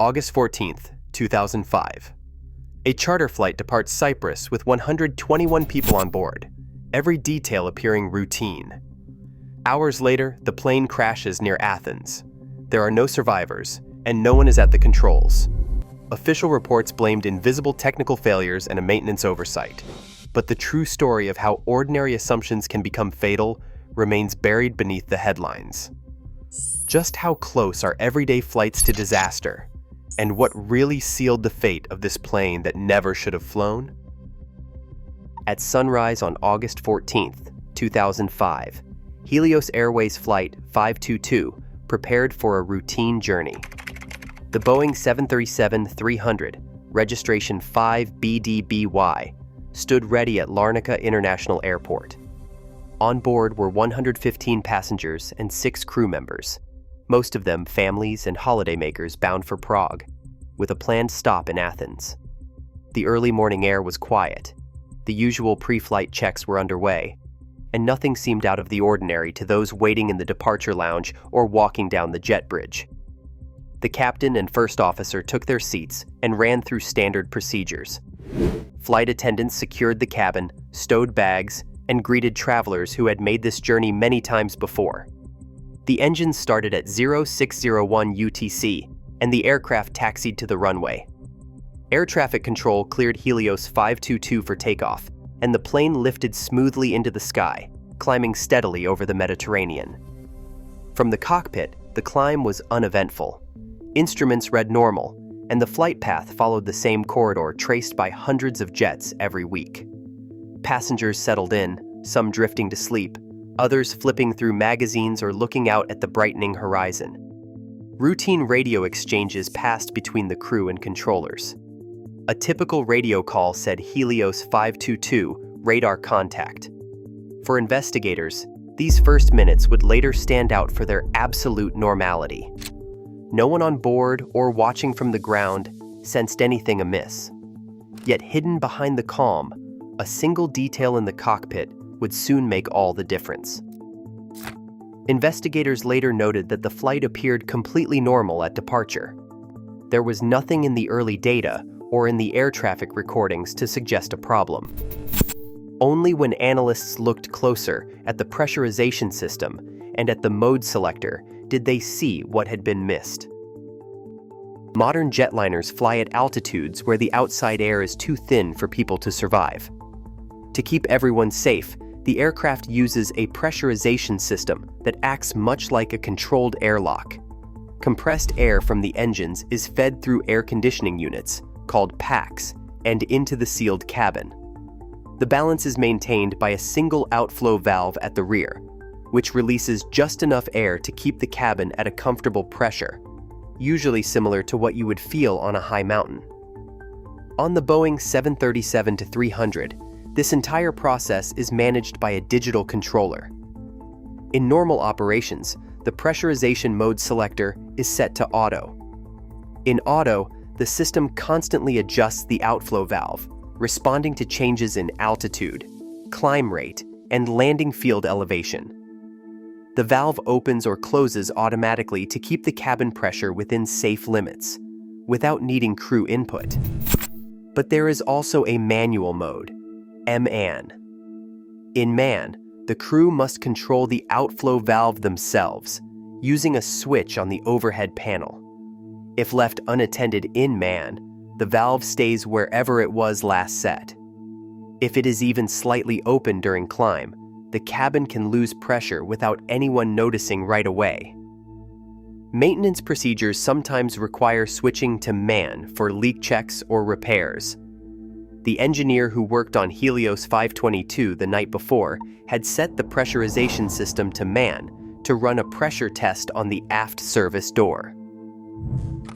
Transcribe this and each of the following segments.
August 14th, 2005. A charter flight departs Cyprus with 121 people on board, every detail appearing routine. Hours later, the plane crashes near Athens. There are no survivors, and no one is at the controls. Official reports blamed invisible technical failures and a maintenance oversight. But the true story of how ordinary assumptions can become fatal remains buried beneath the headlines. Just how close are everyday flights to disaster? And what really sealed the fate of this plane that never should have flown? At sunrise on August 14th, 2005, Helios Airways Flight 522 prepared for a routine journey. The Boeing 737-300, registration 5BDBY, stood ready at Larnaca International Airport. On board were 115 passengers and 6 crew members, most of them families and holidaymakers bound for Prague, with a planned stop in Athens. The early morning air was quiet. The usual pre-flight checks were underway, and nothing seemed out of the ordinary to those waiting in the departure lounge or walking down the jet bridge. The captain and first officer took their seats and ran through standard procedures. Flight attendants secured the cabin, stowed bags, and greeted travelers who had made this journey many times before. The engine started at 0601 UTC, and the aircraft taxied to the runway. Air traffic control cleared Helios 522 for takeoff, and the plane lifted smoothly into the sky, climbing steadily over the Mediterranean. From the cockpit, the climb was uneventful. Instruments read normal, and the flight path followed the same corridor traced by hundreds of jets every week. Passengers settled in, some drifting to sleep, others flipping through magazines or looking out at the brightening horizon. Routine radio exchanges passed between the crew and controllers. A typical radio call said Helios 522, radar contact. For investigators, these first minutes would later stand out for their absolute normality. No one on board or watching from the ground sensed anything amiss. Yet hidden behind the calm, a single detail in the cockpit would soon make all the difference. Investigators later noted that the flight appeared completely normal at departure. There was nothing in the early data or in the air traffic recordings to suggest a problem. Only when analysts looked closer at the pressurization system and at the mode selector did they see what had been missed. Modern jetliners fly at altitudes where the outside air is too thin for people to survive. To keep everyone safe, the aircraft uses a pressurization system that acts much like a controlled airlock. Compressed air from the engines is fed through air conditioning units, called packs, and into the sealed cabin. The balance is maintained by a single outflow valve at the rear, which releases just enough air to keep the cabin at a comfortable pressure, usually similar to what you would feel on a high mountain. On the Boeing 737-300, this entire process is managed by a digital controller. In normal operations, the pressurization mode selector is set to auto. In auto, the system constantly adjusts the outflow valve, responding to changes in altitude, climb rate, and landing field elevation. The valve opens or closes automatically to keep the cabin pressure within safe limits, without needing crew input. But there is also a manual mode, MAN. In MAN, the crew must control the outflow valve themselves, using a switch on the overhead panel. If left unattended in MAN, the valve stays wherever it was last set. If it is even slightly open during climb, the cabin can lose pressure without anyone noticing right away. Maintenance procedures sometimes require switching to MAN for leak checks or repairs. The engineer who worked on Helios 522 the night before had set the pressurization system to MAN to run a pressure test on the aft service door.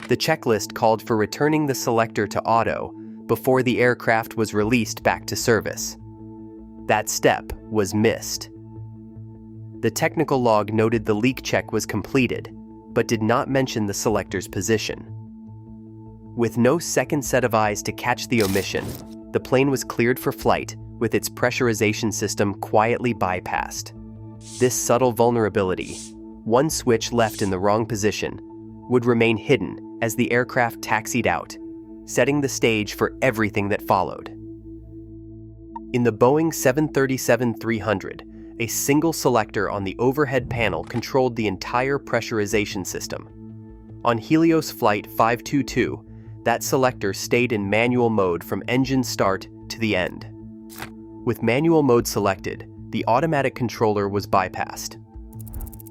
The checklist called for returning the selector to auto before the aircraft was released back to service. That step was missed. The technical log noted the leak check was completed, but did not mention the selector's position. With no second set of eyes to catch the omission, the plane was cleared for flight with its pressurization system quietly bypassed. This subtle vulnerability, one switch left in the wrong position, would remain hidden as the aircraft taxied out, setting the stage for everything that followed. In the Boeing 737-300, a single selector on the overhead panel controlled the entire pressurization system. On Helios Flight 522, that selector stayed in manual mode from engine start to the end. With manual mode selected, the automatic controller was bypassed.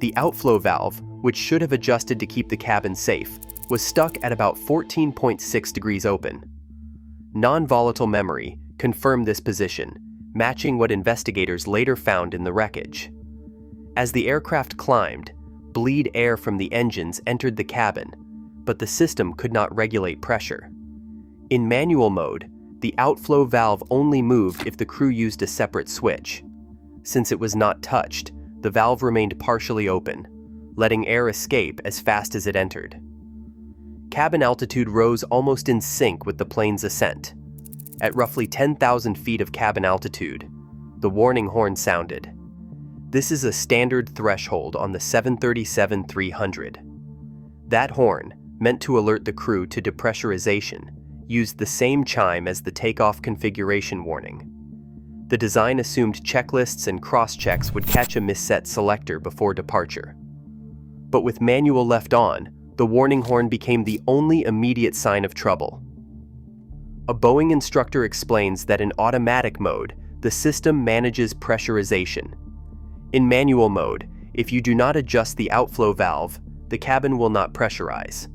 The outflow valve, which should have adjusted to keep the cabin safe, was stuck at about 14.6 degrees open. Non-volatile memory confirmed this position, matching what investigators later found in the wreckage. As the aircraft climbed, bleed air from the engines entered the cabin, but the system could not regulate pressure. In manual mode, the outflow valve only moved if the crew used a separate switch. Since it was not touched, the valve remained partially open, letting air escape as fast as it entered. Cabin altitude rose almost in sync with the plane's ascent. At roughly 10,000 feet of cabin altitude, the warning horn sounded. This is a standard threshold on the 737-300. That horn, meant to alert the crew to depressurization, used the same chime as the takeoff configuration warning. The design assumed checklists and cross-checks would catch a misset selector before departure. But with manual left on, the warning horn became the only immediate sign of trouble. A Boeing instructor explains that in automatic mode, the system manages pressurization. In manual mode, if you do not adjust the outflow valve, the cabin will not pressurize.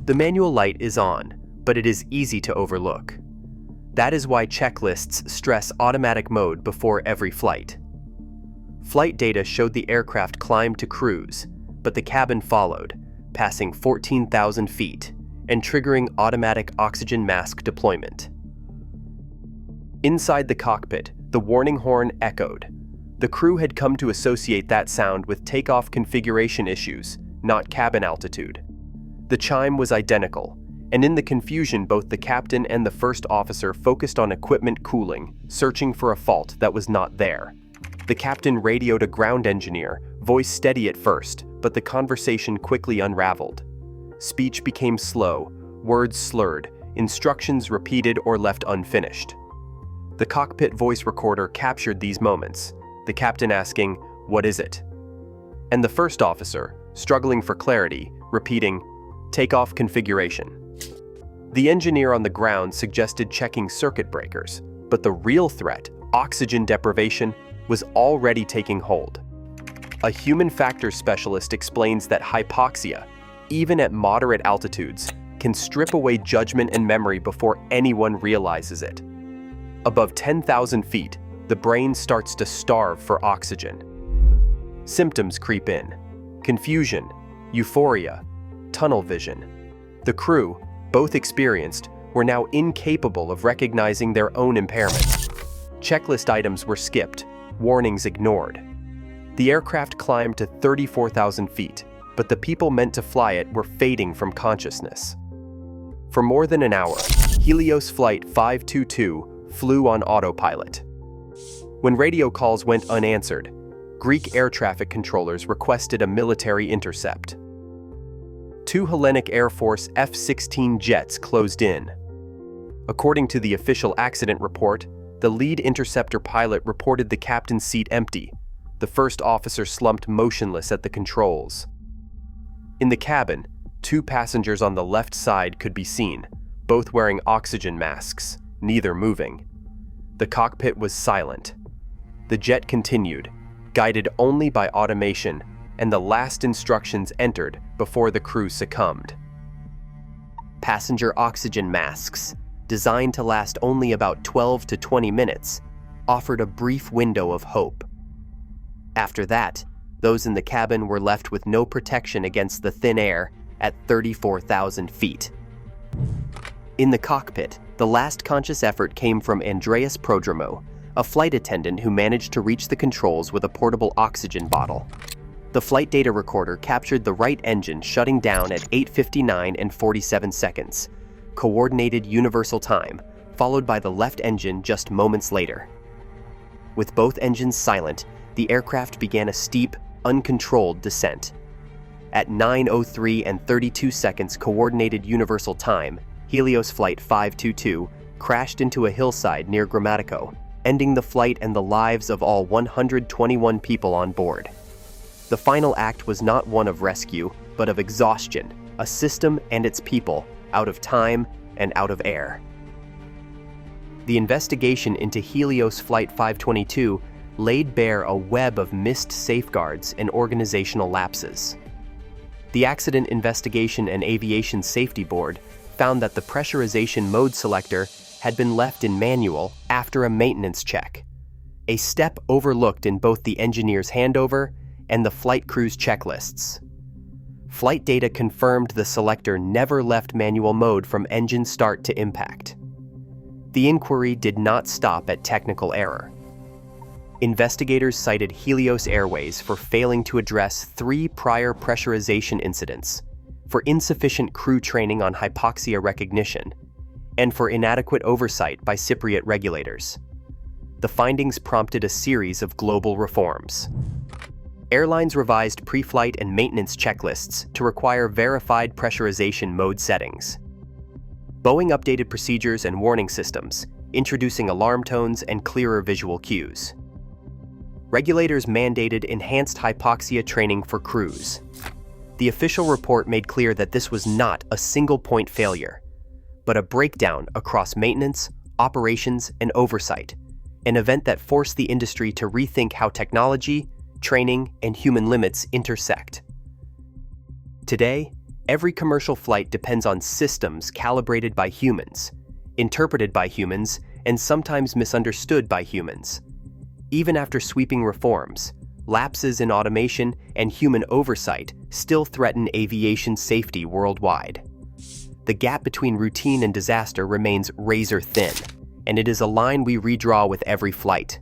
The manual light is on, but it is easy to overlook. That is why checklists stress automatic mode before every flight. Flight data showed the aircraft climbed to cruise, but the cabin followed, passing 14,000 feet and triggering automatic oxygen mask deployment. Inside the cockpit, the warning horn echoed. The crew had come to associate that sound with takeoff configuration issues, not cabin altitude. The chime was identical, and in the confusion both the captain and the first officer focused on equipment cooling, searching for a fault that was not there. The captain radioed a ground engineer, voice steady at first, but the conversation quickly unraveled. Speech became slow, words slurred, instructions repeated or left unfinished. The cockpit voice recorder captured these moments, the captain asking, "What is it?" And the first officer, struggling for clarity, repeating, "Takeoff configuration." The engineer on the ground suggested checking circuit breakers, but the real threat, oxygen deprivation, was already taking hold. A human factors specialist explains that hypoxia, even at moderate altitudes, can strip away judgment and memory before anyone realizes it. Above 10,000 feet, the brain starts to starve for oxygen. Symptoms creep in: confusion, euphoria, tunnel vision. The crew, both experienced, were now incapable of recognizing their own impairment. Checklist items were skipped, warnings ignored. The aircraft climbed to 34,000 feet, but the people meant to fly it were fading from consciousness. For more than an hour, Helios Flight 522 flew on autopilot. When radio calls went unanswered, Greek air traffic controllers requested a military intercept. 2 Hellenic Air Force F-16 jets closed in. According to the official accident report, the lead interceptor pilot reported the captain's seat empty. The first officer slumped motionless at the controls. In the cabin, 2 passengers on the left side could be seen, both wearing oxygen masks, neither moving. The cockpit was silent. The jet continued, guided only by automation, and the last instructions entered before the crew succumbed. Passenger oxygen masks, designed to last only about 12 to 20 minutes, offered a brief window of hope. After that, those in the cabin were left with no protection against the thin air at 34,000 feet. In the cockpit, the last conscious effort came from Andreas Prodromo, a flight attendant who managed to reach the controls with a portable oxygen bottle. The flight data recorder captured the right engine shutting down at 8:59 and 47 seconds, coordinated universal time, followed by the left engine just moments later. With both engines silent, the aircraft began a steep, uncontrolled descent. At 9:03 and 32 seconds Coordinated Universal Time, Helios Flight 522 crashed into a hillside near Grammatico, ending the flight and the lives of all 121 people on board. The final act was not one of rescue, but of exhaustion, a system and its people, out of time and out of air. The investigation into Helios Flight 522 laid bare a web of missed safeguards and organizational lapses. The Accident Investigation and Aviation Safety Board found that the pressurization mode selector had been left in manual after a maintenance check, a step overlooked in both the engineer's handover and the flight crew's checklists. Flight data confirmed the selector never left manual mode from engine start to impact. The inquiry did not stop at technical error. Investigators cited Helios Airways for failing to address 3 prior pressurization incidents, for insufficient crew training on hypoxia recognition, and for inadequate oversight by Cypriot regulators. The findings prompted a series of global reforms. Airlines revised pre-flight and maintenance checklists to require verified pressurization mode settings. Boeing updated procedures and warning systems, introducing alarm tones and clearer visual cues. Regulators mandated enhanced hypoxia training for crews. The official report made clear that this was not a single-point failure, but a breakdown across maintenance, operations, and oversight, an event that forced the industry to rethink how technology, training, and human limits intersect. Today, every commercial flight depends on systems calibrated by humans, interpreted by humans, and sometimes misunderstood by humans. Even after sweeping reforms, lapses in automation and human oversight still threaten aviation safety worldwide. The gap between routine and disaster remains razor thin, and it is a line we redraw with every flight.